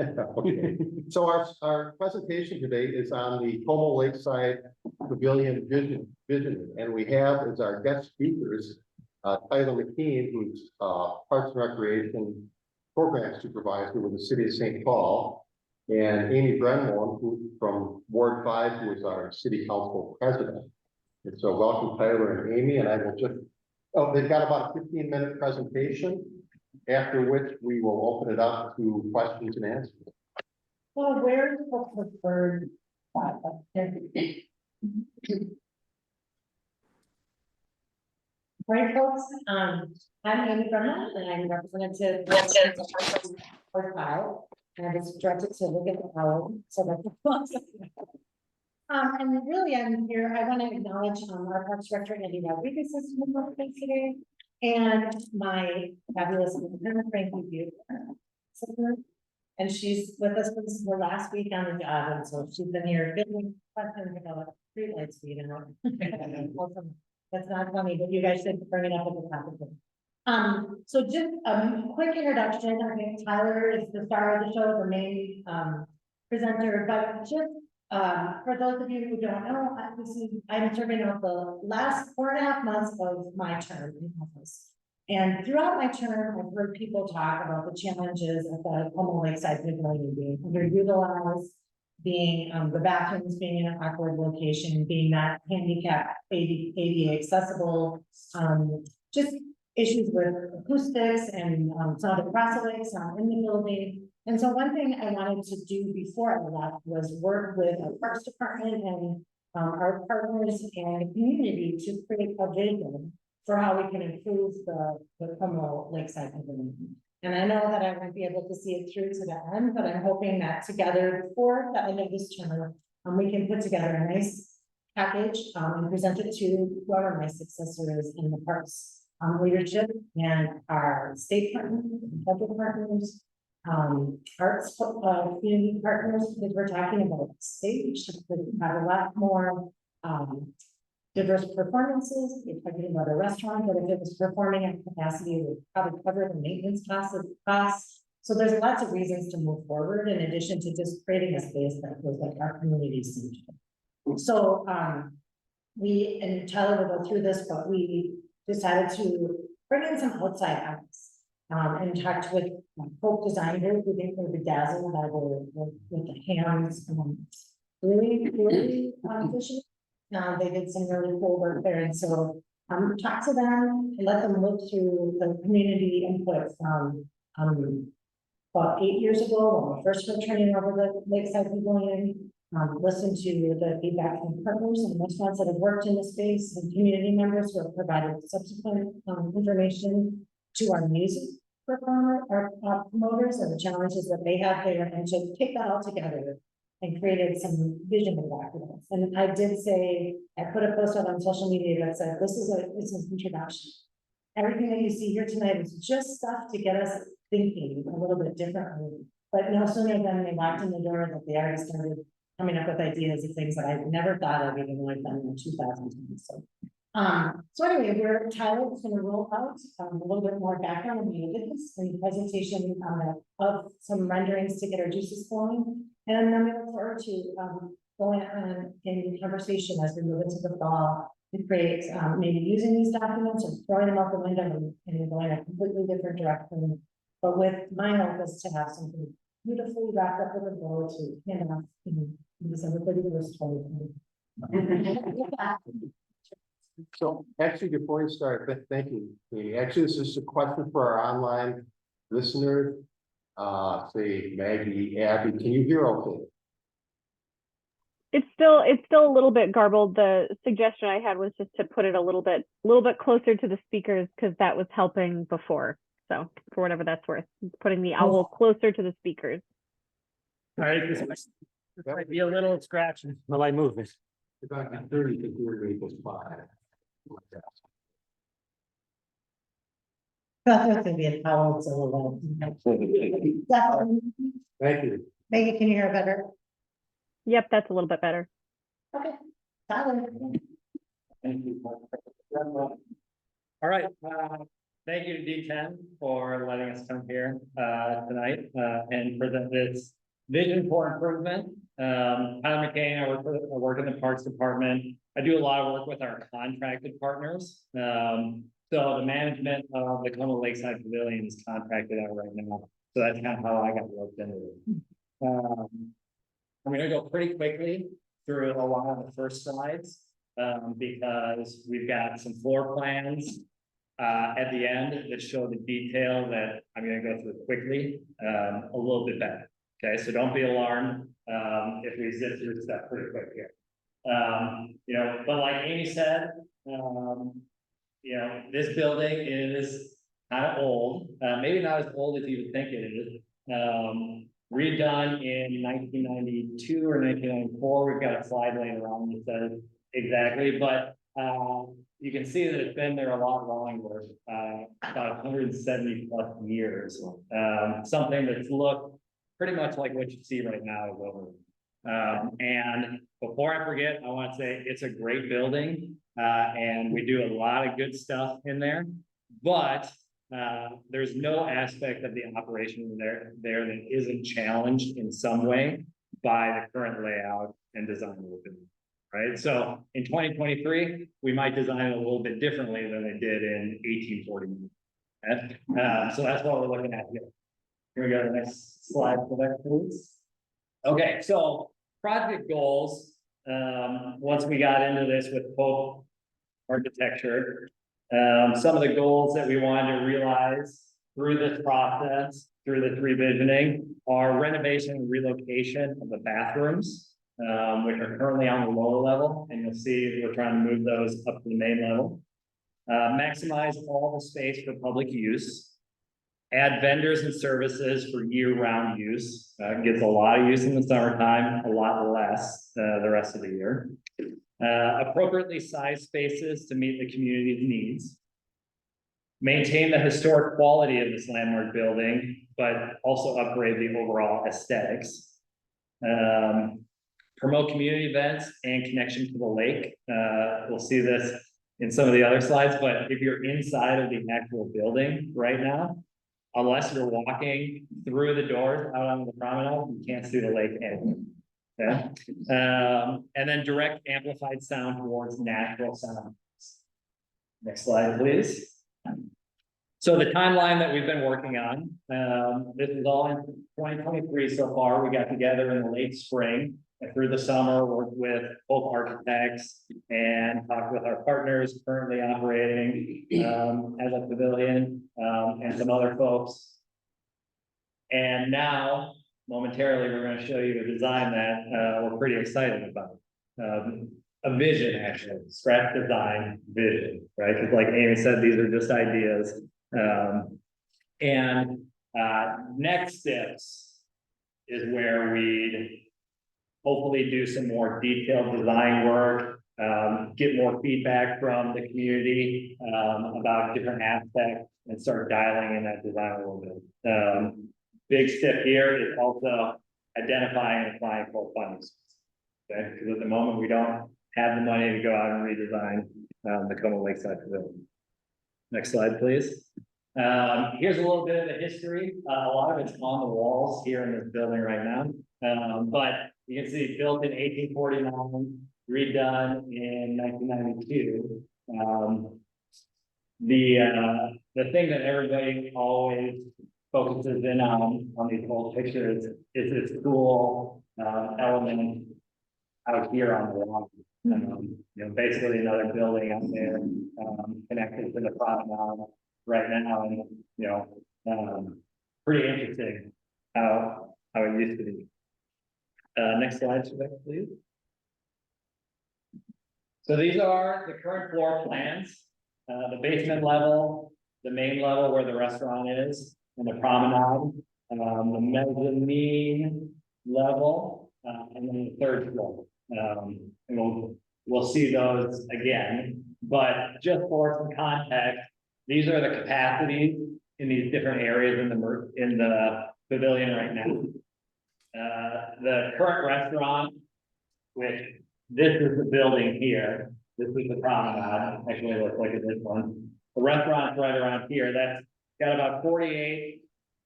Okay, so our presentation today is on the Como Lakeside Pavilion vision, and we have as our guest speakers, Tyler McKean, who's Parks and Recreation Program Supervisor with the City of St. Paul, and Amy Brendmoen, who from Ward 5, who is our City Council President. And so welcome Tyler and Amy, and I will just, they've got about a 15-minute presentation, after which we will open it up to questions and answers. Well, where's the preferred spot? Right, folks, I'm Amy Brendmoen, and I'm representative for Kyle, and I was directed to look at the power, so that's and really, I'm here. I want to acknowledge our Parks Director, Andy Rodriguez, is in the place today, and my fabulous Frankie Butte. And she's with us for this, her last week on the job, and so she's been here building questions about streetlights, you know. That's not funny, but you guys should bring it up at the top of it. So just a quick introduction. I think Tyler is the star of the show, the main presenter, but just for those of you who don't know, I'm serving out the last 4.5 months of my term in office. And throughout my term, I've heard people talk about the challenges of the Como Lakeside Pavilion being underutilized, being the bathrooms being in an awkward location, being not handicap ADA accessible, just issues with acoustics and some of the crosswalks in the building. And so one thing I wanted to do before I left was work with our Parks Department and our partners and the community to create a vision for how we can improve the Como Lakeside Pavilion. And I know that I won't be able to see it through to the end, but I'm hoping that together before the end of this term, we can put together a nice package and present it to whoever my successor is in the Parks leadership and our state partners, federal partners, arts community partners, because we're talking about stage that have a lot more diverse performances. We're talking about a restaurant that if it was performing at capacity, it would probably cover the maintenance costs. So there's lots of reasons to move forward in addition to just creating a space that feels like our community central. So we, and Tyler will go through this, but we decided to bring in some outside eyes and talked with folk designers who think they're bedazzled by with the hands, really visual. They did some really cool work there, and so talk to them and let them look through the community input from about 8 years ago when we first were turning over the Lakeside Pavilion. Listen to the feedback from partners and restaurants that have worked in the space and community members who have provided subsequent information to our music performer, our promoters, and the challenges that they have there, and to take that all together and created some vision documents. And I did say, I put a post out on social media that said, this is an introduction. Everything that you see here tonight is just stuff to get us thinking a little bit differently. But no sooner than they walked in the door that they already started coming up with ideas of things that I never thought of, even though I've done in 2010. So anyway, Tyler is going to roll out a little bit more background on this and the presentation of some renderings to get our juices flowing. And then we look forward to going on in conversation as we move into the fall to create maybe using these documents or throwing them out the window and going a completely different direction. But with my hope is to have something beautifully wrapped up with a bow to hand off in December 31st, 2020. So actually, before you start, thank you, Amy. Actually, this is a question for our online listeners. Say Maggie, Abby, can you hear okay? It's still a little bit garbled. The suggestion I had was just to put it a little bit closer to the speakers because that was helping before. So for whatever that's worth, putting the owl closer to the speakers. All right, this might be a little scratching. Well, I move this. If I can 30 to 40 equals 5. That's going to be a power, so definitely. Thank you. Maggie, can you hear better? Yep, that's a little bit better. Okay, Tyler. Thank you. All right. thank you to D10 for letting us come here tonight and present this vision for improvement. Tyler McKean, I work in the Parks Department. I do a lot of work with our contracted partners. So the management of the Como Lakeside Pavilion is contracted out right now. So that's kind of how I got roped into it. I'm gonna go pretty quickly through a lot of the first slides because we've got some floor plans at the end that show the detail that I'm gonna go through quickly a little bit better. Okay, so don't be alarmed if we zip through stuff pretty quick here. You know, but like Amy said, you know, this building is kind of old, maybe not as old as you would think it is. Redone in 1992 or 1994. We've got a slide later on that says exactly, but you can see that it's been there a lot longer, about 170 plus years. Something that's looked pretty much like what you see right now is over. And before I forget, I want to say it's a great building, and we do a lot of good stuff in there, but there's no aspect of the operation there that isn't challenged in some way by the current layout and design of the building. Right, so in 2023, we might design it a little bit differently than they did in 1849. Okay? So that's what we're looking at here. Here we go to the next slide for that, please. Okay, so project goals. Once we got into this with Pope architecture, some of the goals that we wanted to realize through this process, through this revisioning, are renovation and relocation of the bathrooms, which are currently on the lower level, and you'll see we're trying to move those up to the main level. Maximize all the space for public use. Add vendors and services for year-round use. Gets a lot of use in the summertime, a lot less the rest of the year. Appropriately sized spaces to meet the community's needs. Maintain the historic quality of this landmark building, but also upgrade the overall aesthetics. Promote community events and connection to the lake. We'll see this in some of the other slides, but if you're inside of the actual building right now, unless you're walking through the doors out on the promenade, you can't see the lake anywhere. Okay. And then direct amplified sound towards natural sound. Next slide, please. So the timeline that we've been working on, this is all in 2023 so far. We got together in the late spring and through the summer, worked with both architects and talked with our partners currently operating as a pavilion and some other folks. And now, momentarily, we're going to show you a design that we're pretty excited about. A vision, actually, scratch design vision, right? Because like Amy said, these are just ideas. Next steps is where we'd hopefully do some more detailed design work, get more feedback from the community about different aspects and start dialing in that design a little bit. Big step here is also identifying and applying for funding. Okay, because at the moment we don't have the money to go out and redesign the Como Lakeside Pavilion. Next slide, please. Here's a little bit of the history. A lot of it's on the walls here in this building right now. But you can see built in 1849, redone in 1992. The thing that everybody always focuses in on these old pictures is this cool element out here on the wall. You know, basically another building out there connected to the promenade right now, and you know, pretty interesting how it used to be. Next slide, please. So these are the current floor plans. The basement level, the main level where the restaurant is, and the promenade, the mezzanine level, and then the third floor. And we'll see those again, but just for some context, these are the capacities in these different areas in the pavilion right now. The current restaurant, which this is the building here, this is the promenade, actually it looks like this one. The restaurant's right around here, that's got about 48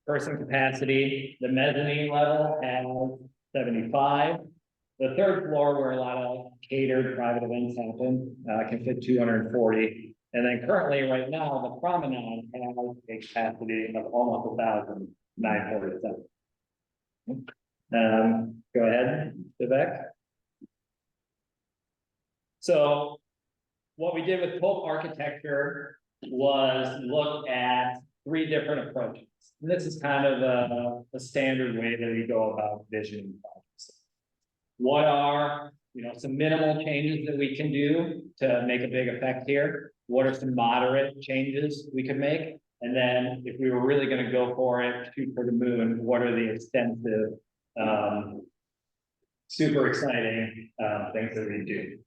person capacity. The mezzanine level has 75. The third floor, where a lot of catered private events happen, can fit 240. And then currently, right now, the promenade has a capacity of almost 1,947. Go ahead, Vivek. So what we did with Pope Architecture was look at 3 different approaches. And this is kind of a standard way that we go about visioning projects. What are, some minimal changes that we can do to make a big effect here? What are some moderate changes we could make? And then if we were really going to go for it, shoot for the moon, what are the extensive, super exciting things that we do?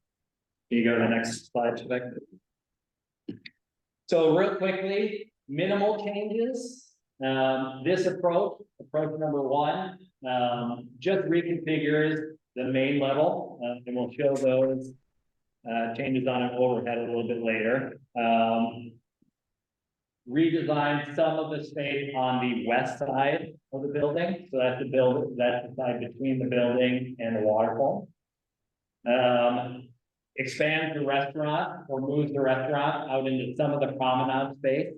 Can you go to the next slide, Vivek? So real quickly, minimal changes. This approach number 1, just reconfigures the main level, and we'll show those changes on an overhead a little bit later. Redesign some of the space on the west side of the building. So that's the side between the building and the waterfall. Expand the restaurant or move the restaurant out into some of the promenade space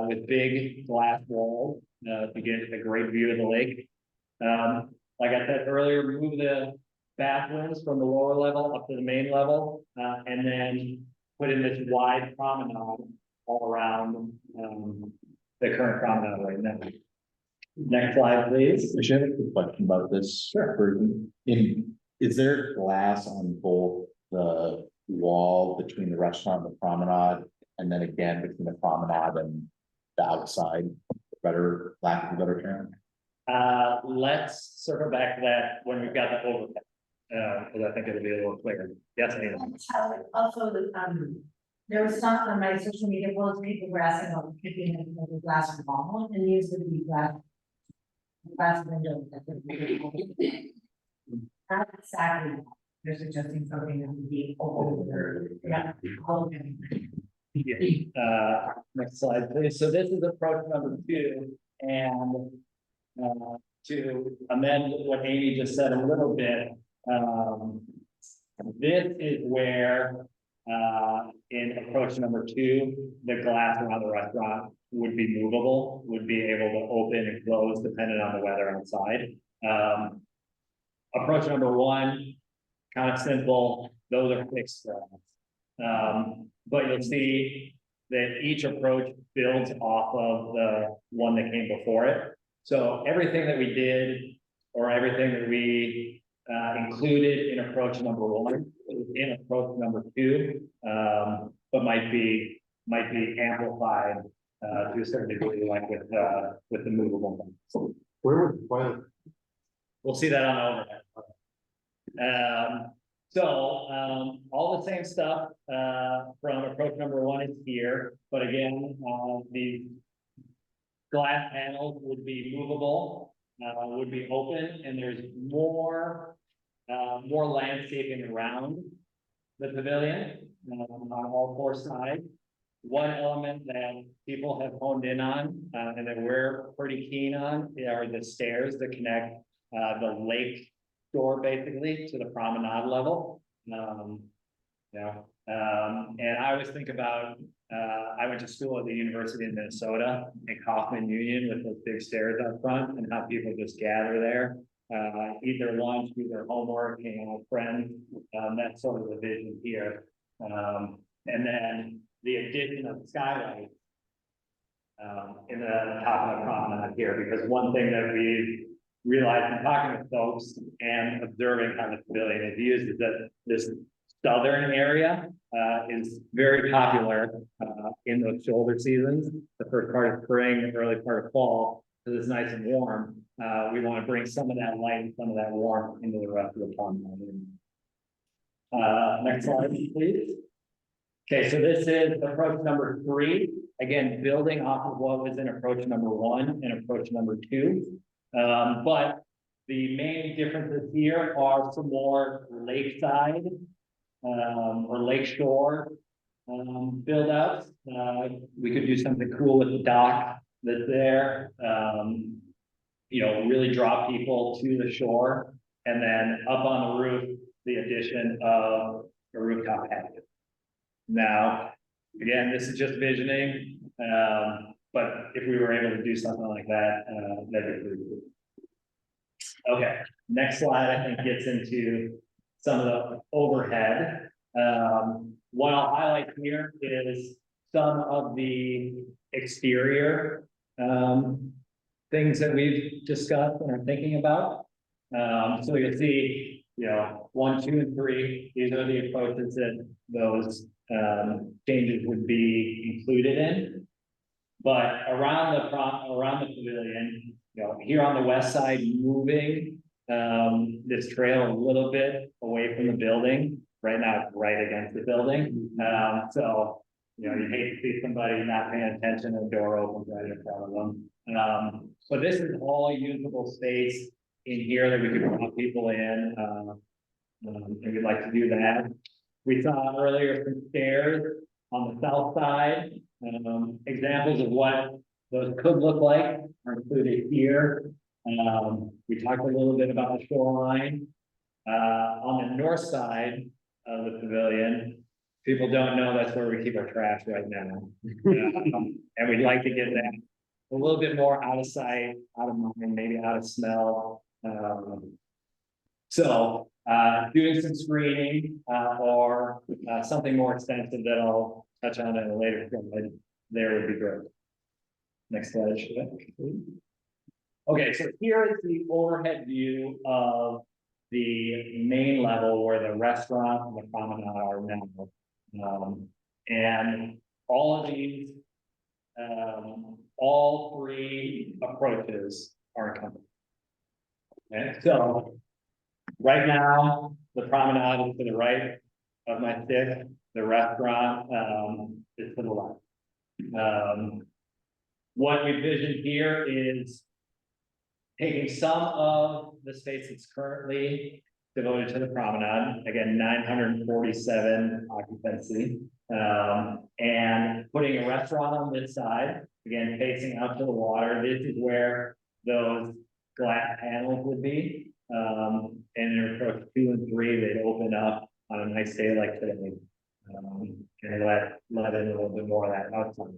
with big glass walls to get a great view of the lake. Like I said earlier, move the bathrooms from the lower level up to the main level, and then put in this wide promenade all around the current promenade right now. Next slide, please. I should have a quick question about this. Sure. Is there glass on both the wall between the restaurant and the promenade, and then again between the promenade and the outside? Better, lack of a better term. Let's circle back to that when we've got the overhead, because I think it'll be a little clearer. Yes, Anita? Also, there was some on my social media posts, people were asking about keeping the glass wall, and these would be glass windows that would be. Not exactly, they're suggesting something that would be open. Yeah. Open. Next slide, please. So this is approach number 2, and to amend what Amy just said a little bit, this is where in approach number 2, the glass around the restaurant would be movable, would be able to open and close depending on the weather outside. Approach number 1, kind of simple, those are fixed glass. But you'll see that each approach builds off of the one that came before it. So everything that we did, or everything that we included in approach number 1, in approach number 2, but might be amplified to a certain degree, like with the movable ones. So where would the toilet? We'll see that on the overhead. All the same stuff from approach number 1 is here, but again, the glass panels would be movable, would be open, and there's more landscaping around the pavilion on all 4 sides. One element that people have honed in on and that we're pretty keen on are the stairs that connect the lake shore basically to the promenade level. And I always think about, I went to school at the University of Minnesota in Kaufman Union with those big stairs up front, and how people just gather there, eat their lunch, do their homework, hang out with friends. That's sort of the vision here. And then the addition of skylights in the top of the promenade here, because one thing that we've realized in talking with folks and observing how the pavilion is used is that this southern area is very popular in those shoulder seasons, the first part of spring, the early part of fall, because it's nice and warm. We want to bring some of that light and some of that warmth into the rest of the promenade. Next slide, please. Okay, so this is approach number 3. Again, building off of what was in approach number 1 and approach number 2. But the main differences here are some more lakeside or lakeshore build outs. We could do something cool with the dock that's there. You know, really draw people to the shore, and then up on the roof, the addition of a rooftop patio. Now, again, this is just visioning, but if we were able to do something like that, that'd be pretty cool. Okay, next slide, I think, gets into some of the overhead. What I'll highlight here is some of the exterior things that we've discussed and are thinking about. So you'll see, you know, 1, 2, and 3, these are the approaches that those changes would be included in. But around the pavilion, you know, here on the west side, moving this trail a little bit away from the building. Right now, it's right against the building. So, you know, you hate to see somebody not paying attention and the door opens right in front of them. So this is all usable space in here that we could draw people in. And we'd like to do that. We saw earlier some stairs on the south side. Examples of what those could look like are included here. We talked a little bit about the shoreline. On the north side of the pavilion, people don't know that's where we keep our trash right now. And we'd like to get that a little bit more out of sight, out of mind, maybe out of smell. So doing some screening or something more extensive that I'll touch on in a later slide, there would be great. Next slide, should I? Okay, so here is the overhead view of the main level where the restaurant and the promenade are now. And all of these, all 3 approaches are encompassed. Okay, so right now, the promenade is to the right of my stick, the restaurant is to the left. What we envision here is taking some of the space that's currently devoted to the promenade, again, 947 occupancy, and putting a restaurant on this side, again, facing out to the water. This is where those glass panels would be. And in approach 2 and 3, they'd open up on a nice day like today. And let in a little bit more of that outside.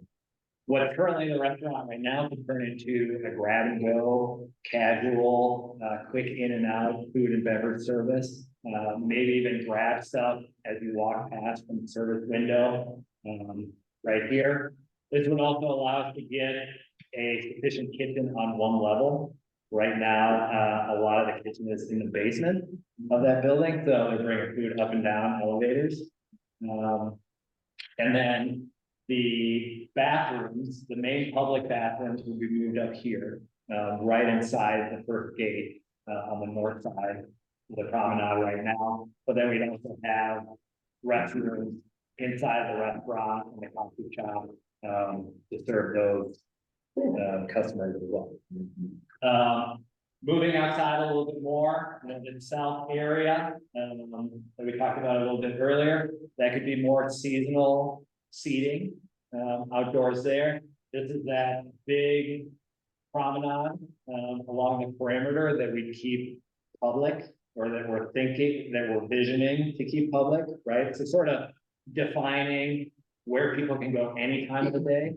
What's currently the restaurant right now can turn into a grab and go, casual, quick in and out food and beverage service. Maybe even grab stuff as you walk past from the service window, right here. This would also allow us to get a sufficient kitchen on one level. Right now, a lot of the kitchen is in the basement of that building, so they bring food up and down elevators. And then the bathrooms, the main public bathrooms will be moved up here, right inside the first gate on the north side of the promenade right now. But then we'd also have restrooms inside the restaurant and the coffee shop to serve those customers as well. Moving outside a little bit more, the south area that we talked about a little bit earlier, that could be more seasonal seating outdoors there. This is that big promenade along the perimeter that we keep public, or that we're thinking, that we're visioning to keep public, right? So sort of defining where people can go any time of the day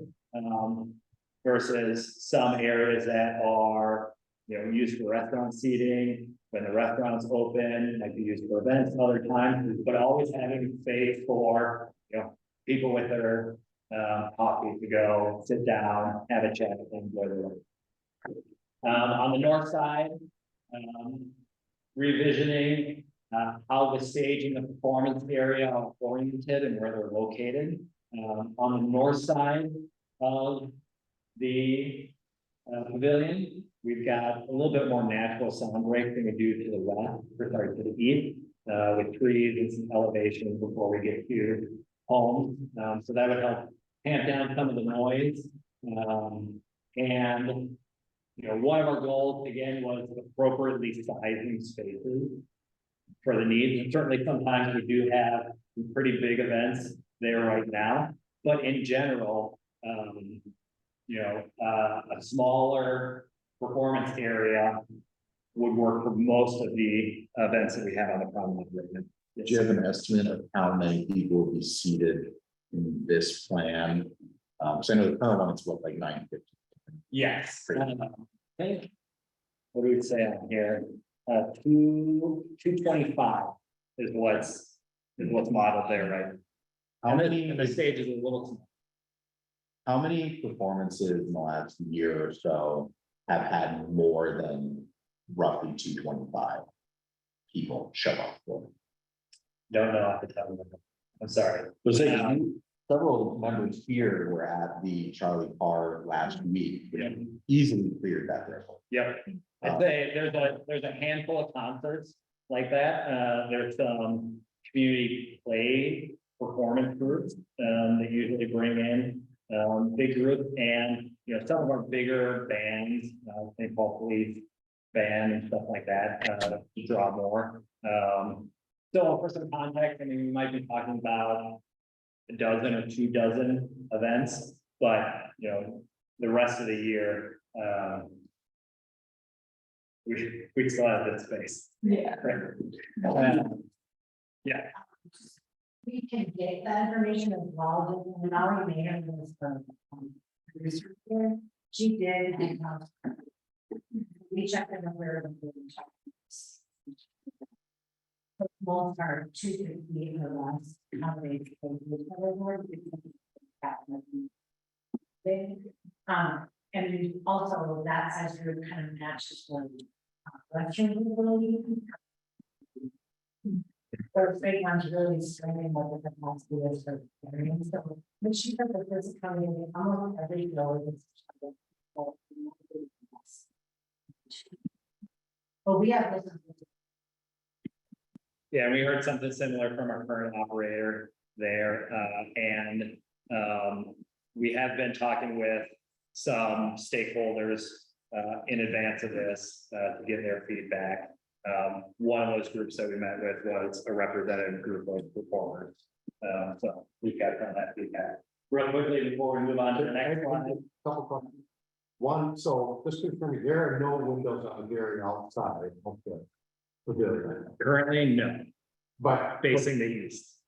versus some areas that are, you know, used for restaurant seating. When the restaurant's open, might be used for events other times, but always having space for, you know, people with their coffee to go sit down, have a chat, and enjoy their life. On the north side, revisioning how the stage and the performance area are oriented and where they're located. On the north side of the pavilion, we've got a little bit more natural sound break than we do to the west, or sorry, to the east, with trees and some elevation before we get to homes. So that would help tamp down some of the noise. And you know, one of our goals again was appropriately sizing spaces for the needs. And certainly sometimes we do have some pretty big events there right now, but in general, a smaller performance area would work for most of the events that we have on the promenade right now. Do you have an estimate of how many people will be seated in this plan? So I know the current one is what, like 950. Yes. I think, what do we say on here? 225 is what's modeled there, right? How many, And the stage is a little small. how many performances in the last year or so have had more than roughly 225 people show up for? Don't know off the top of my head. I'm sorry. But say, several members here were at the Charlie Parr last week, which Yeah. easily cleared that threshold. Yep. I'd say there's a handful of concerts like that. There's some community play performance groups that usually bring in big groups, and some of our bigger bands, St. Paul Police Band and stuff like that, to draw more. So for some context, I mean, we might be talking about a dozen or 2 dozen events, but the rest of the year, we still have that space. Yeah. Yeah, We can get that information as well, and now we may have this from producer here. She did, and we checked in where the most are 250 or less. How many people would cover more? And also that size group kind of matches what lecture ability. Or big ones really screaming what the capacity is for carrying, so, but she said that this is coming in, almost every year. But we have this. yeah, we heard something similar from our current operator there, and we have been talking with some stakeholders in advance of this to get their feedback. One of those groups that we met with was a representative group of performers. So we got some of that feedback. Real quickly before we move on to the next one. Couple questions. One, so just confirming, there are no windows on the very outside of the pavilion, Currently, no, but facing the east.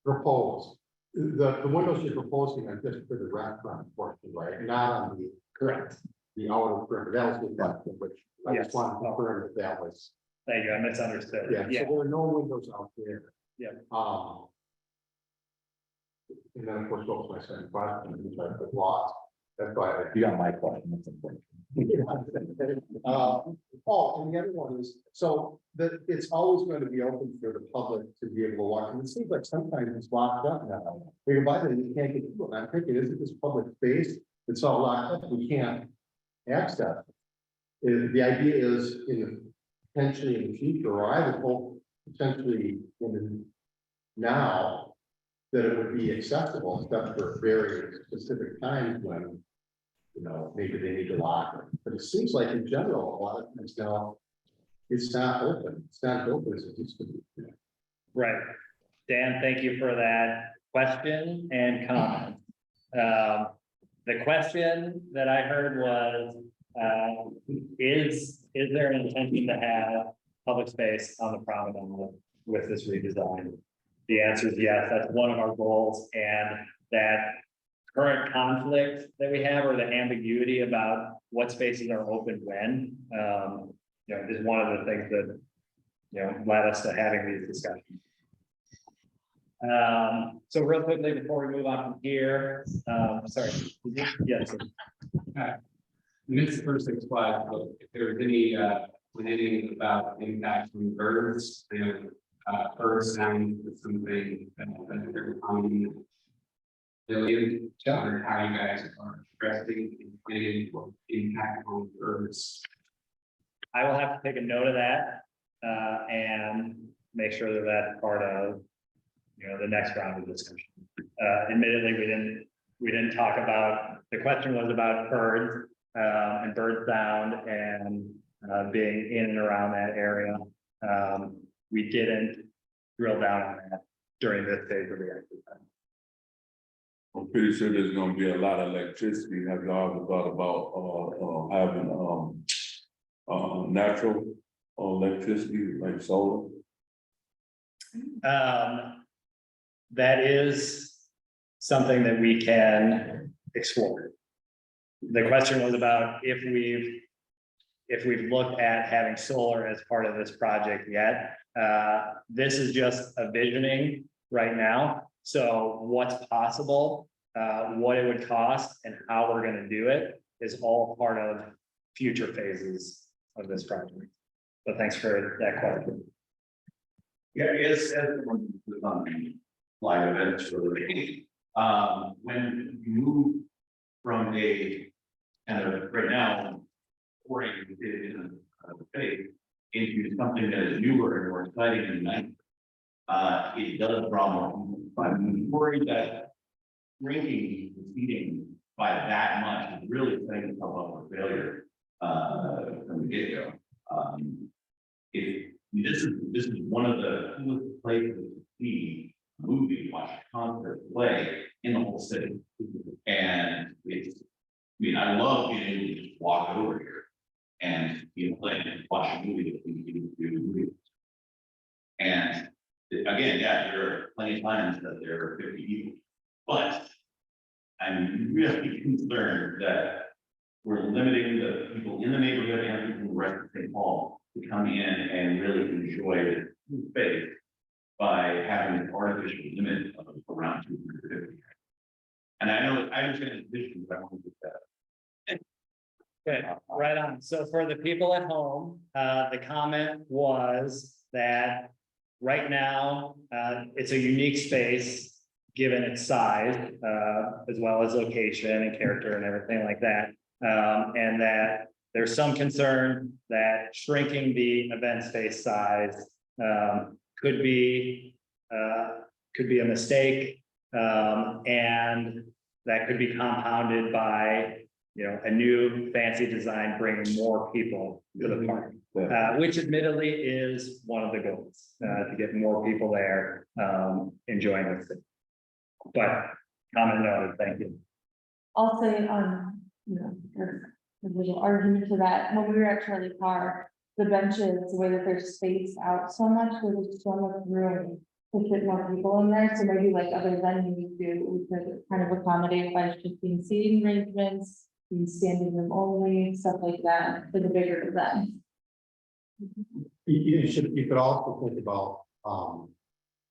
proposed. The windows you're proposing are just for the restaurant portion, right? Not on Correct. the outer perimeter. That was the question, which I Yes. just wanted to confirm if that was. Thank you, I misunderstood. Yeah, so there are no windows out there. Yeah. And then, of course, what was my second question, which I put lost. That's why. You got my question, that's important. Oh, and the other one is, so that it's always going to be open for the public to be able to walk, and it seems like sometimes it's locked up now. You can buy them, you can't get people, and I'm thinking, isn't this public space? It's all locked up, we can't access. The idea is potentially in the future, or I would hope potentially now, that it would be accessible, except for very specific times when, maybe they need to lock it. But it seems like in general, a lot of times now, it's not open. It's not open as it used to be. Right. Dan, thank you for that question and comment. The question that I heard was, is there an intention to have public space on the promenade with this redesign? The answer is yes, that's one of our goals, and that current conflict that we have, or the ambiguity about what spaces are open when, is one of the things that, led us to having these discussions. So real quickly, before we move on from here, sorry, yes. This is the first Six Flags, but if there was any planning about impact from birds, bird sound is something that they're common. Billion, or how you guys are addressing and planning what impact on birds. I will have to take a note of that, and make sure that that's part of, the next round of discussion. Admittedly, we didn't talk about, the question was about birds, and bird sound and, being in and around that area. We didn't drill down on that during this phase of the exercise. I'm pretty sure there's gonna be a lot of electricity. Have y'all ever thought about, having, natural electricity like solar? That is something that we can explore. The question was about if we've looked at having solar as part of this project yet. This is just a visioning right now. So what's possible, what it would cost and how we're gonna do it is all part of future phases of this project. But thanks for that question. Yeah, as everyone was on the live events really, when you move from a kind of right now, oriented in a faith into something that is newer and more exciting and nice, it does draw more people. I'm worried that shrinking the seating by that much is really setting itself up for failure from the get-go. If this is one of the coolest places to see a movie, watch a concert, play in the whole city. And it's, I mean, I love being able to just walk over here and play and watch a movie that we can do movies. And again, yeah, there are plenty of times that there are 50 people, but I'm really concerned that we're limiting the people in the neighborhood and people in the rest of St. Paul to come in and really enjoy the space by having an artificial limit of around 250. And I understand the vision, but I want to do that. Good, right on. So for the people at home, the comment was that right now, it's a unique space, given its size, as well as location and character and everything like that. And that there's some concern that shrinking the event space size could be a mistake, and that could be compounded by a new fancy design bringing more people to the park, which admittedly is one of the goals, to get more people there enjoying the city. But comment noted, thank you. I'll say, there's a little argument to that. When we were at Charlie Park, the benches, the way that they're spaced out so much, there's so much room to fit more people in there. So maybe like other venues do, we could kind of accommodate by shifting seating arrangements, standing room only, stuff like that for the bigger events. You could also think about,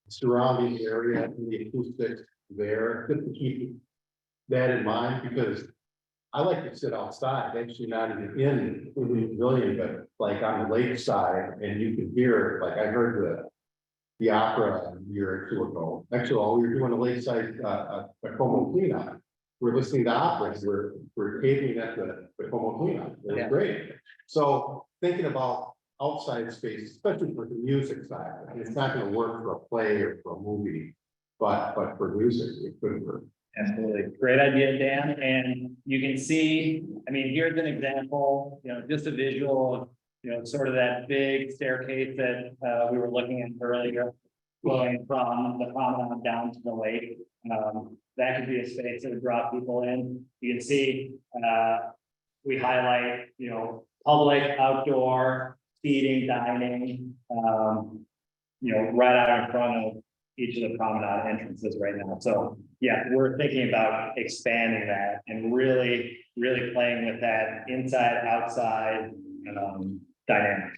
surrounding area and the acoustics there, just to keep that in mind, because I like to sit outside, actually not even in the pavilion, but like on the lakeside, and you can hear, like I heard the opera a year or two ago. Actually, while we were doing a lakeside, Como cleanup, we're listening to operas, we're taping at the Como cleanup. It was great. So thinking about outside space, especially for the music side, it's not going to work for a play or for a movie, but for music, it could work. Absolutely. Great idea, Dan. And you can see, I mean, here's an example, just a visual of, sort of that big staircase that we were looking at earlier, going from the promenade down to the lake. That could be a space that would draw people in. You can see we highlight, public outdoor seating, dining, right out in front of each of the promenade entrances right now. So yeah, we're thinking about expanding that and really playing with that inside, outside dynamic.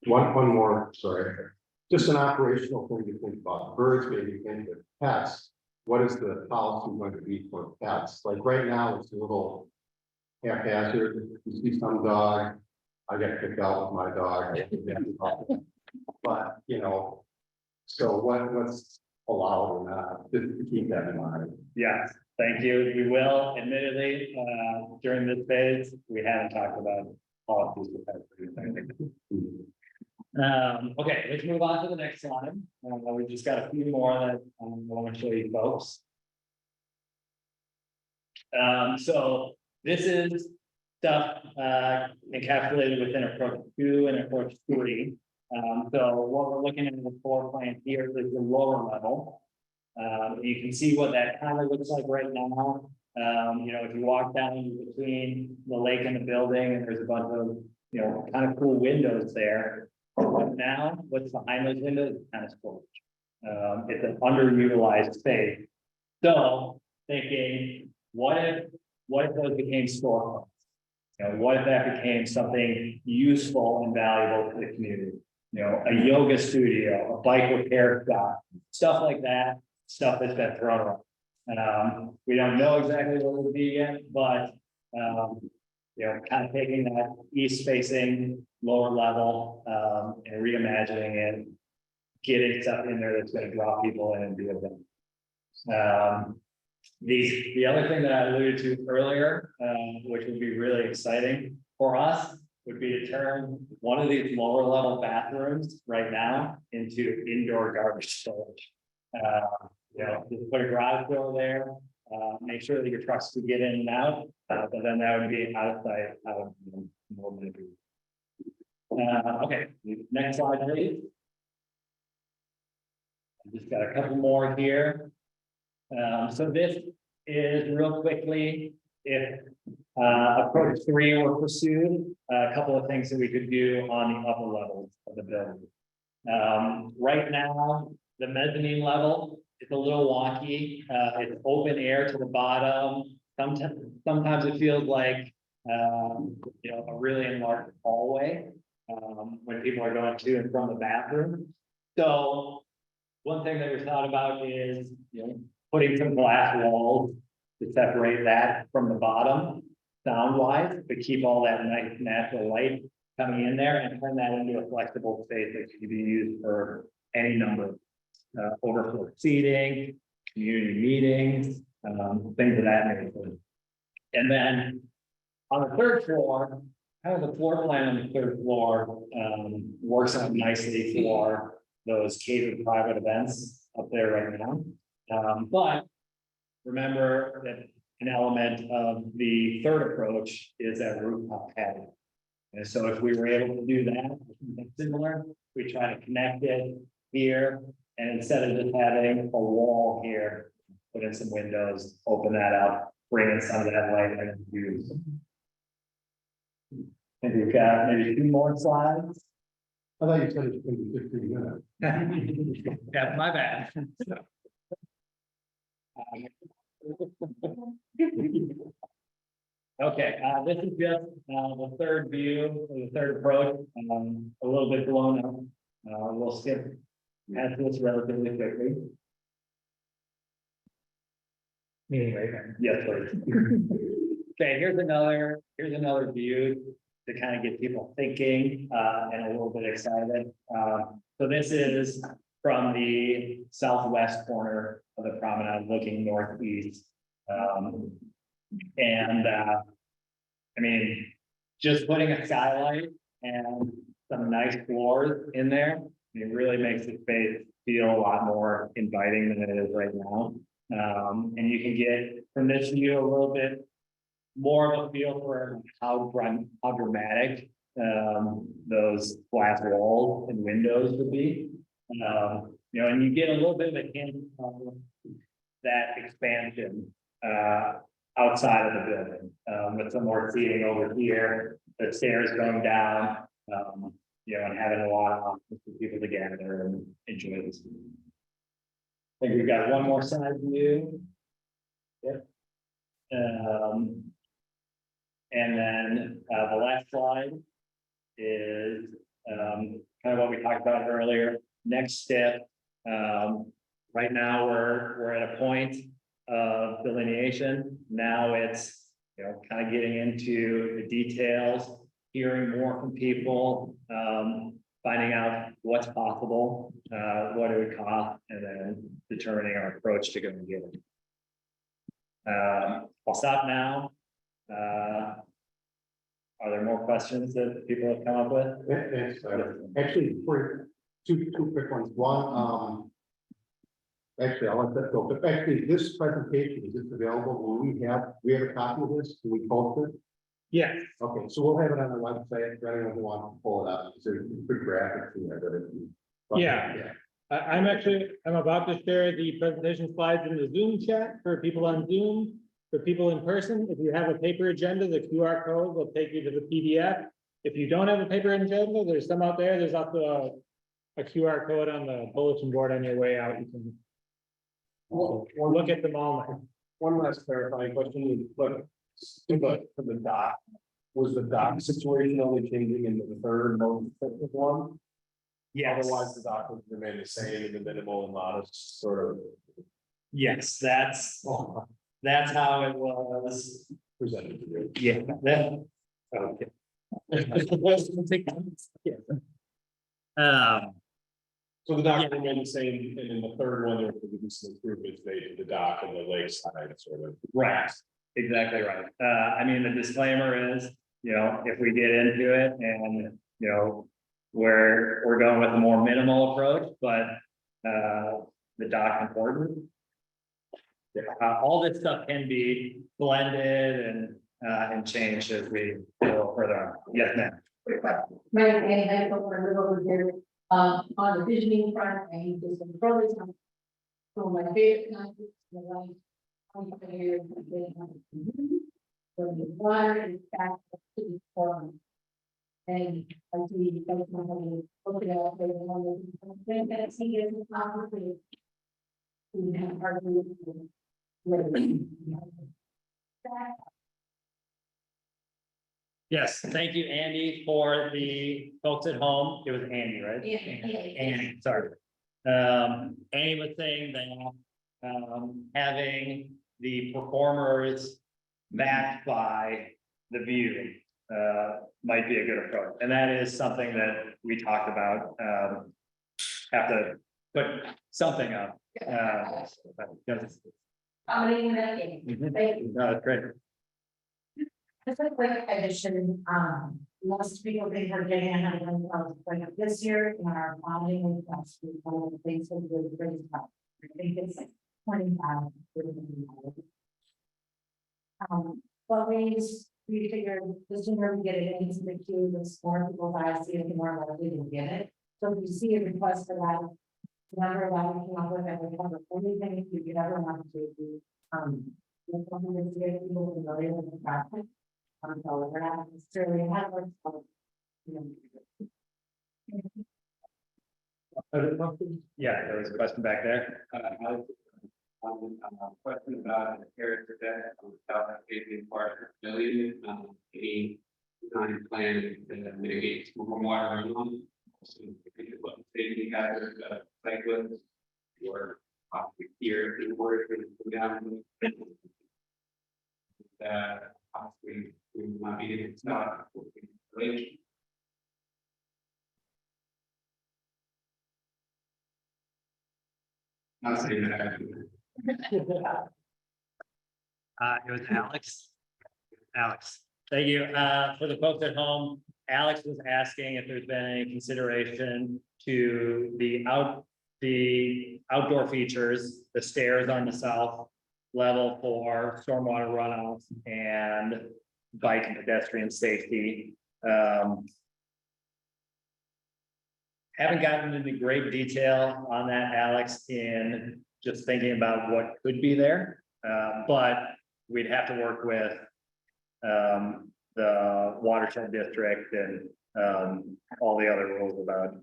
One more, sorry, just an operational thing to think about. Birds maybe think of pets. What is the policy going to be for pets? Like right now, it's a little haphazard. You see some dog, I get kicked out with my dog. But so what's allowed or not, just to keep that in mind. Yes, thank you. We will, admittedly, during this phase, we haven't talked about policies for pets. Okay, let's move on to the next slide. We've just got a few more that I want to show you folks. So this is stuff encapsulated within approach 2 and approach 3. So what we're looking at in the floor plan here is the lower level. You can see what that kind of looks like right now. If you walk down between the lake and the building, and there's a bunch of, kind of cool windows there. But now, what's behind those windows is kind of storage. It's an underutilized space. So thinking, what if those became storefronts? What if that became something useful and valuable to the community? A yoga studio, a bike repair shop, stuff like that, stuff that's been thrown around. We don't know exactly what it would be yet, but, kind of taking that east facing lower level, and reimagining it, getting stuff in there that's gonna draw people in and be of them. The other thing that I alluded to earlier, which would be really exciting for us, would be to turn one of these lower level bathrooms right now into indoor garbage storage. Just put a garage door there, make sure that your trucks can get in and out, but then that would be outside. Okay, next slide, please. I just got a couple more here. So this is real quickly, if approach 3 were pursued, a couple of things that we could do on the upper levels of the building. Right now, the mezzanine level is a little wonky. It's open air to the bottom. Sometimes it feels like a really enlarged hallway when people are going to and from the bathroom. So one thing that we thought about is putting some glass walls to separate that from the bottom, sound wise, but keep all that nice natural light coming in there and turn that into a flexible space that can be used for any number of overflow seating, community meetings, things of that nature. And then on the third floor, kind of the floor plan on the third floor works out nicely for those catered private events up there right now. But remember that an element of the third approach is that rooftop patio. And so if we were able to do that, something similar, we try to connect it here, and instead of just having a wall here, put in some windows, open that up, bring in some of that light and use. And we've got maybe 2 more slides. I thought you said it's going to be 15 minutes. That's my bad. Okay, this is just the third view, or the third approach, a little bit blown up. We'll skip past this relatively quickly. Yes, please. Okay, here's another view to kind of get people thinking and a little bit excited. So this is from the southwest corner of the promenade looking northeast. I mean, just putting a skylight and some nice floors in there, it really makes the space feel a lot more inviting than it is right now. And you can get from this view a little bit more of a feel for how dramatic those glass walls and windows would be. And you get a little bit of a hint of that expansion outside of the building, with some more seating over here, the stairs going down, and having a lot of options for people to gather and enjoy this. I think we've got one more side view. Yep. And then the last slide is kind of what we talked about earlier. Next step. Right now we're at a point of delineation. Now it's kind of getting into the details, hearing more from people, finding out what's possible, what it would cost, and then determining our approach to go and get it. I'll stop now. Are there more questions that people have come up with? Yes, actually, for two quick ones. One, actually, I'll let that go. But actually, this presentation, is this available? Will we have a copy of this? Do we post it? Yes. Okay, so we'll have it on the website for anyone who wants to pull it up. So there's good graphics in there. Yeah. I'm about to share the presentation slides in the Zoom chat for people on Zoom. For people in person, if you have a paper agenda, the QR code will take you to the PDF. If you don't have a paper agenda, there's some out there. There's also a QR code on the bulletin board on your way out. You can look at them all. One last clarifying question, but for the dock, was the dock situation only changing in the third most effective one? Yes, Otherwise, the dock would remain the same in the minimal and modest sort of yes, that's how it was. presented to you. Yeah, that. Okay. So the dock remained the same, and in the third one, there would be some improvements made to the dock and the lakeside sort of. Right, exactly right. I mean, the disclaimer is, if we get into it and, we're going with a more minimal approach, but, the dock important. All this stuff can be blended and changed as we go further on. Yes, ma'am. Right, and I go for a little over here, on the visioning front, and just some progress on. So my favorite concepts, the last 25 years, I've been on the community, from the water and back to the forum. And I see, that's my whole, looking at the one that I see as a complicated. We have our group. Yes, thank you, Andy, for the folks at home. It was Andy, right? Yeah. Andy, sorry. Andy was saying that, having the performers backed by the view, might be a good approach. And that is something that we talked about, have to put something up. Because- Thank you. No, that's great. Just a quick addition, most people think we're getting $100,000 like this year in our bonding request. One of the things that we're bringing up, I think it's like 25. But we figured the sooner we get it into the queue, the more people's eyes see it, the more likely to get it. So if you see a request for that, number that we come up with, that we cover anything you could ever want to do, we're going to get people familiar with the process. So we're not necessarily have work. Yeah, there was a question back there. Question about the character deck on South Asian Park Pavilion, any kind of plan to mitigate storm water runoff. So if you look at safety hazard, cyclists, or possibly here in order to go down. Possibly we might be able to stop. Not saying that. It was Alex. Alex, thank you. For the folks at home, Alex was asking if there's been any consideration to the outdoor features, the stairs on the south level for stormwater runoff and bike and pedestrian safety. Haven't gotten into great detail on that, Alex, in just thinking about what could be there. But we'd have to work with the watershed district and all the other rules about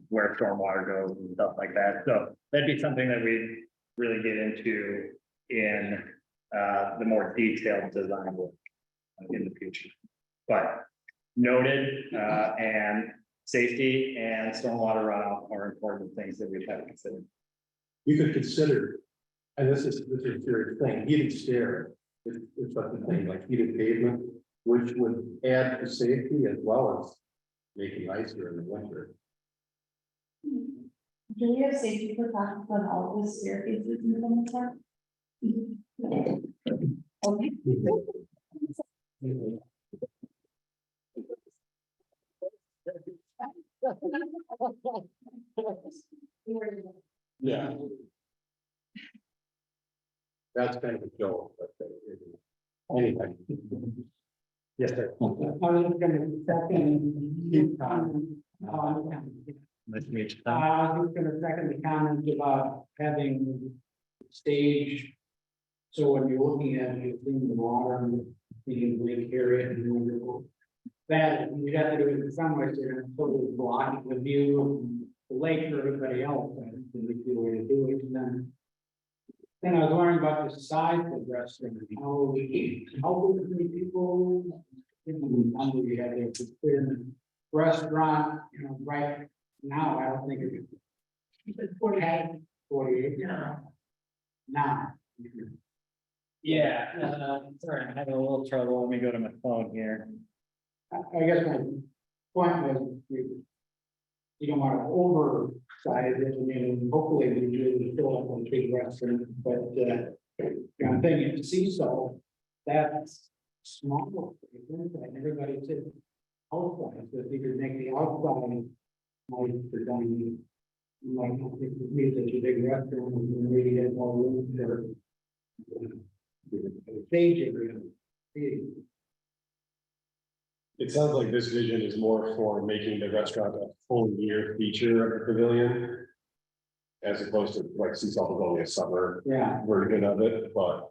where stormwater goes and stuff like that. So that'd be something that we really get into in the more detailed design work in the future. But noted, and safety and stormwater runoff are important things that we have to consider. You could consider, and this is a serious thing, heated stair, it's such a thing like heated pavement, which would add to safety as well as making nicer in the winter. Do we have safety precautions on all the staircases in the summertime? Okay. Yeah. That's kind of a joke, but anyway. Yes, sir. Nice to meet you, Tom. I was gonna second the comment about having stage. So when you're looking at, you think the water and the lake area and wonderful. That you have to do it in some ways, you're gonna totally block the view of the lake for everybody else, and it's the way to do it, and then I was wondering about the size of the restaurant, how many people. How many we have there, it's been restaurant, you know, right now, I don't think it's 48 now. Yeah, sorry, I'm having a little trouble. Let me go to my phone here. I guess my point was, you don't want to oversize it, and hopefully we do still have a big restaurant, but, I'm thinking Seesaw, that's small, and everybody said outside, so if you could make the outside more for dining. Like, I think it means it's a big restaurant, and maybe get more room for stage area. It sounds like this vision is more for making the restaurant a full year feature of the pavilion. As opposed to like Seesaw was only a summer Yeah. version of it, but.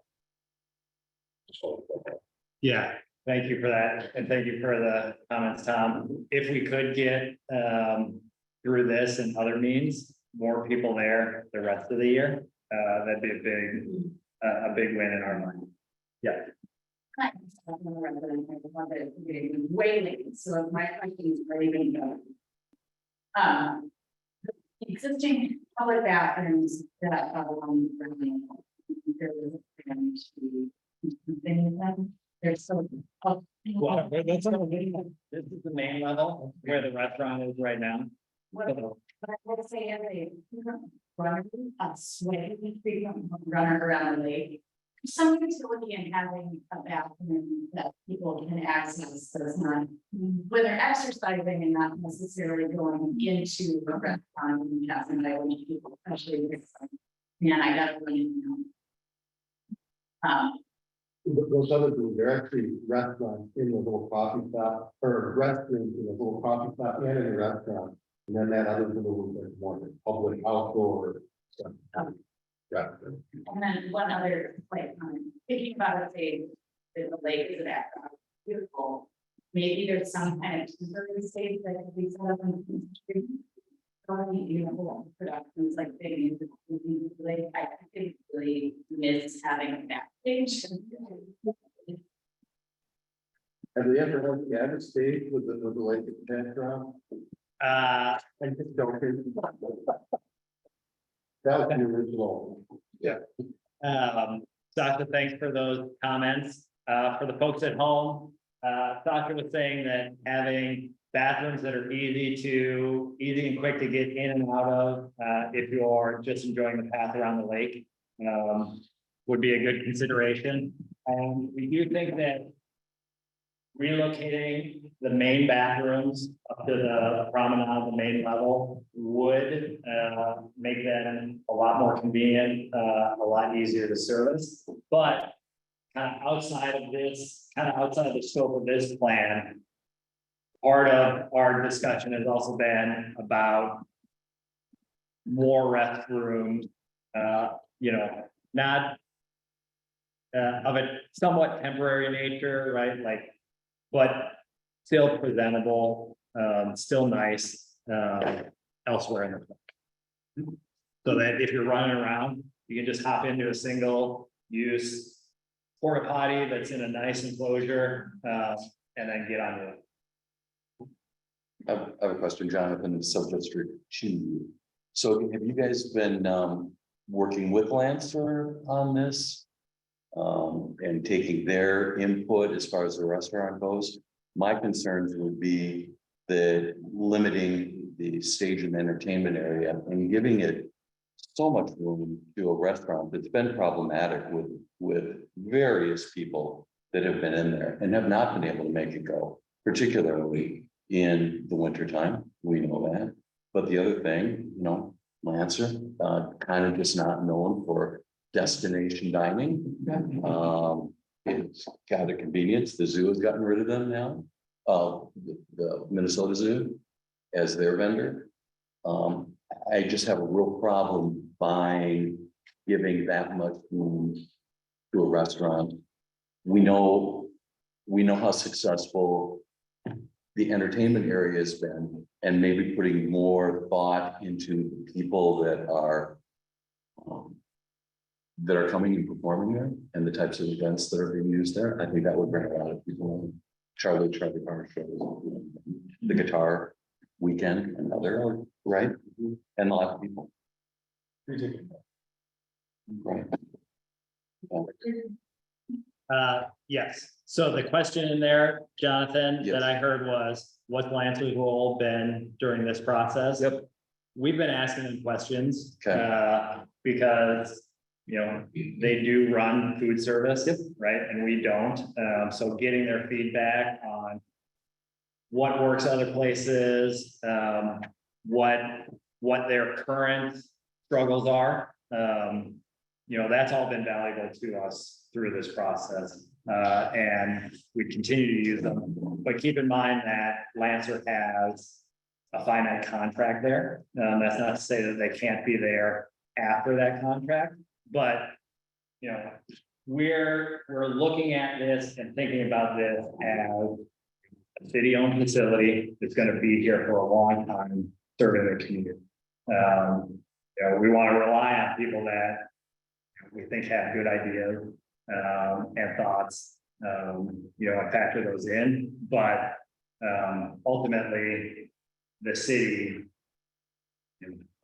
Yeah, thank you for that, and thank you for the comments, Tom. If we could get through this and other means, more people there the rest of the year, that'd be a big win in our mind. Yeah. Hi, I'm a resident, I want to be waiting, so my question is really going to go. Existing public bathrooms that are on there's so. Well, this is the main level where the restaurant is right now. What I would say is a runner, a sweaty runner around the lake. Some utility in having a bathroom that people can access, so it's not, when they're exercising and not necessarily going into a restaurant and passing by when people, especially this. Man, I definitely, Those other rooms, they're actually restaurants in the little coffee shop, or restrooms in the little coffee shop and in the restaurant. And then that other room is more than public outdoor stuff. Yeah. and then one other, like, thinking about it, say, there's a lake is a background, beautiful. Maybe there's some kind of temporary stage that could be set up in the street. You know, productions like big, like, I think really miss having a backstage. Have they ever had a stage with the lake background? Uh, I just don't think. That was the original. Yeah. Sasha, thanks for those comments. For the folks at home, Sasha was saying that having bathrooms that are easy and quick to get in and out of, if you're just enjoying the path around the lake, would be a good consideration. And we do think that relocating the main bathrooms up to the promenade, the main level, would make them a lot more convenient, a lot easier to service. But kind of outside of this, kind of outside the scope of this plan, part of our discussion has also been about more restrooms, you know, not of a somewhat temporary nature, right? Like, but still presentable, still nice, elsewhere in the park. So that if you're running around, you can just hop into a single use porta potty that's in a nice enclosure, and then get on it. I have a question, Jonathan, Sub-District 2. So have you guys been working with Lancer on this? And taking their input as far as the restaurant goes? My concerns would be that limiting the stage and entertainment area and giving it so much room to a restaurant that's been problematic with various people that have been in there and have not been able to make it go, particularly in the wintertime. We know that. But the other thing, you know, Lancer, kind of just not known for destination dining. It's got a convenience. The zoo has gotten rid of them now. The Minnesota Zoo as their vendor. I just have a real problem buying, giving that much room to a restaurant. We know how successful the entertainment area has been, and maybe putting more thought into the people that are coming and performing there, and the types of events that are being used there. I think that would bring a lot of people in. Charlie Parker shows, the guitar weekend, another, right? And a lot of people. Right. Yes, so the question in there, Jonathan, Yes. that I heard was, what's Lance's role been during this process? Yep. We've been asking them questions, Okay. because, you know, they do run food service, right, and we don't, so getting their feedback on what works other places, what their current struggles are, you know, that's all been valuable to us through this process. And we continue to use them, but keep in mind that Lancer has a finite contract there. That's not to say that they can't be there after that contract, but, you know, we're looking at this and thinking about this as a city-owned facility that's gonna be here for a long time, serving the community. You know, we want to rely on people that we think have good ideas and thoughts, you know, and factor those in, but ultimately, the city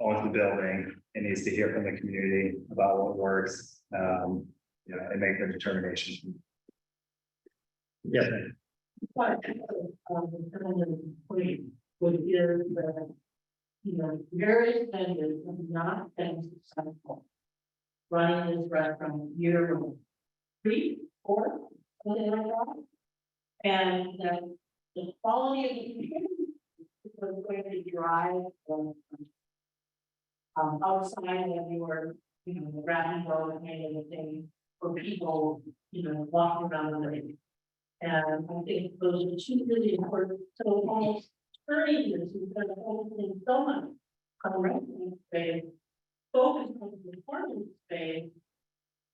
owns the building and needs to hear from the community about what works, you know, and make the determination. Yeah. But, would is that, you know, various vendors have not been successful running this restaurant year round, 3, 4, something like that. And that the quality of the community was going to drive outside of your, you know, the grab road kind of thing for people, you know, walking around the lake. And I think those are two really important, so almost turning this instead of focusing so much on the restaurant space, focus on the performance space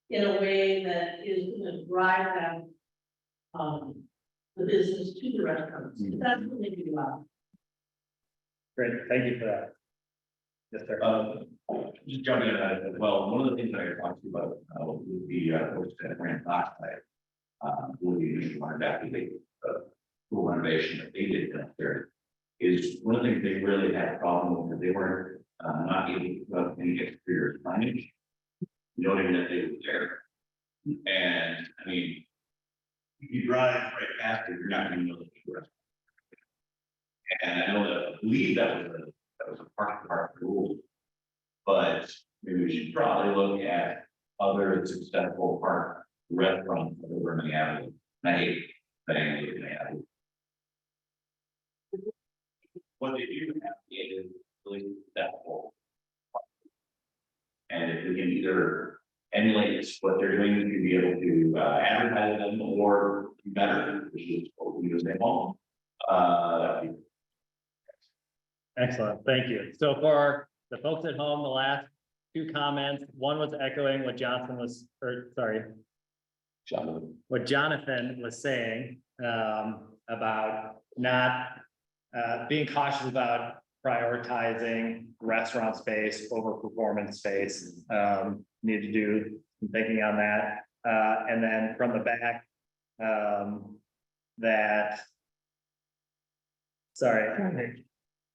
in a way that is going to drive that, the business to the restaurants. That's what they do well. Great, thank you for that. Yes, sir. Just jumping in that as well, one of the things that I talked to you about would be what's that Grand Lakeside. Would be initial after they full renovation that they did up there. Is one of the things they really had a problem with, they weren't not able to put up any exterior signage, noting that they were there. And I mean, if you drive right past it, you're not going to know that you're. And I know that I believe that was a part of the rules, but maybe we should probably look at other successful park restaurants that are running out of. I hate saying they're gonna have. What they do have is really successful. And if we can either emulate what they're doing to be able to advertise them or better, which is what we use at home. That'd be Excellent, thank you. So for the folks at home, the last 2 comments, one was echoing what what Jonathan was saying about not being cautious about prioritizing restaurant space over performance space. Need to do some thinking on that. And then from the back,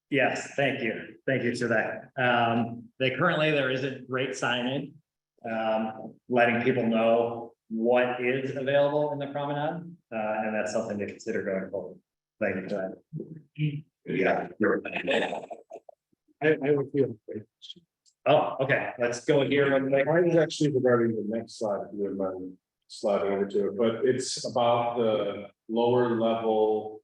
yes, thank you. Thank you for that. There isn't great signage, letting people know what is available in the promenade, and that's something to consider going forward. Thank you for that. yeah. I would feel. Oh, okay, let's go here. Mine is actually regarding the next slide, if you wouldn't mind sliding over to it, but it's about the lower level.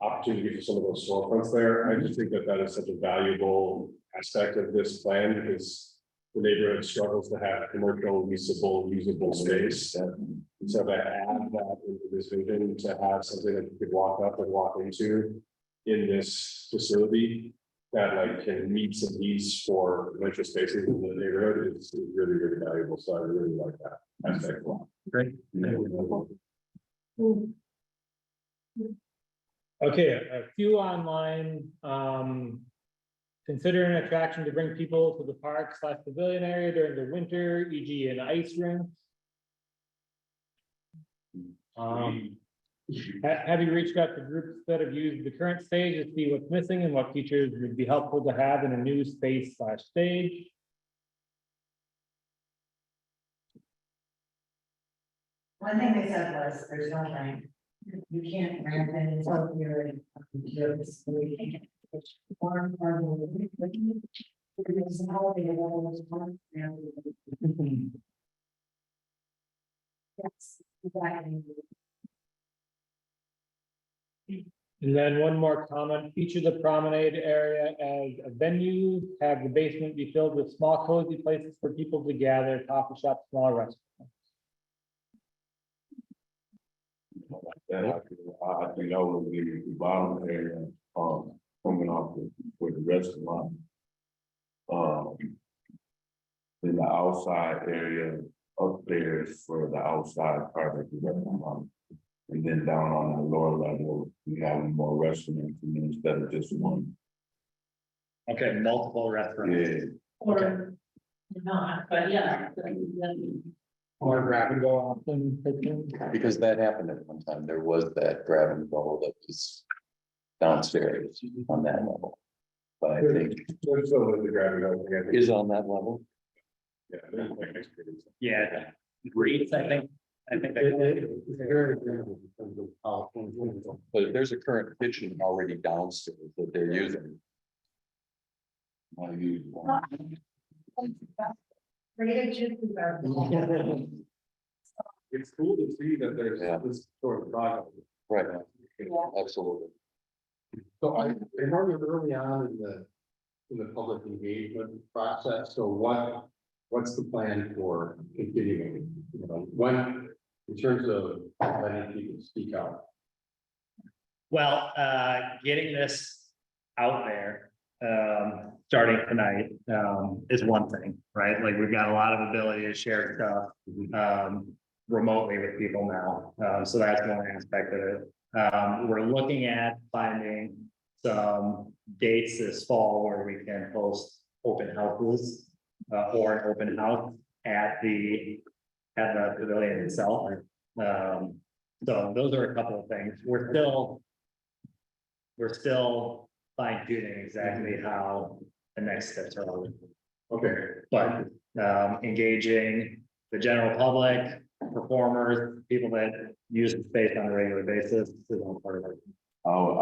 Opportunity for some of those storefronts there. I just think that that is such a valuable aspect of this plan because the neighborhood struggles to have commercial, usable space. And so to add that into this vision, to have something that you could walk up and walk into in this facility that like can meet some needs for commercial spaces in the neighborhood is really, really valuable. So I really like that aspect a lot. Great. Okay, a few online, consider an attraction to bring people to the park / pavilion area during the winter, e.g. an ice rink. Have you reached out to groups that have used the current stage to see what's missing and what features would be helpful to have in a new space / stage? One thing they said was, there's no rain. You can't rent it until you're in. We can't. It's warm, there's no way to go to one. Yes, exactly. And then one more comment, feature the promenade area as a venue, have the basement be filled with small cozy places for people to gather, coffee shops, small restaurants. That I think that would be the bottom area, coming off with the restaurant. In the outside area upstairs for the outside part of the restaurant. And then down on the lower level, we have more restaurants instead of just one. Okay, multiple restaurants. Yeah. Or not, but yeah. Or grab and go often. Because that happened at one time. There was that grab and go that was downstairs on that level. But I think There's still the gravity. I think. is on that level. Yeah, there's like experience. Yeah, Reeds, I think. But if there's a current kitchen already downstairs that they're using. Why use one? Creative juices are. It's cool to see that there's Yeah. this sort of progress. Right, absolutely. So I know you're early on in the public engagement process, so what's the plan for continuing? You know, when, in terms of letting people speak out? Well, getting this out there, starting tonight, is one thing, right? Like, we've got a lot of ability to share stuff, remotely with people now. So that's one aspect of it. We're looking at finding some dates this fall where we can host open houses, or an open house at the pavilion itself. So those are a couple of things. We're still fine tuning exactly how the next steps are. Okay, But engaging the general public, performers, people that use the space on a regular basis is all part of it. I'll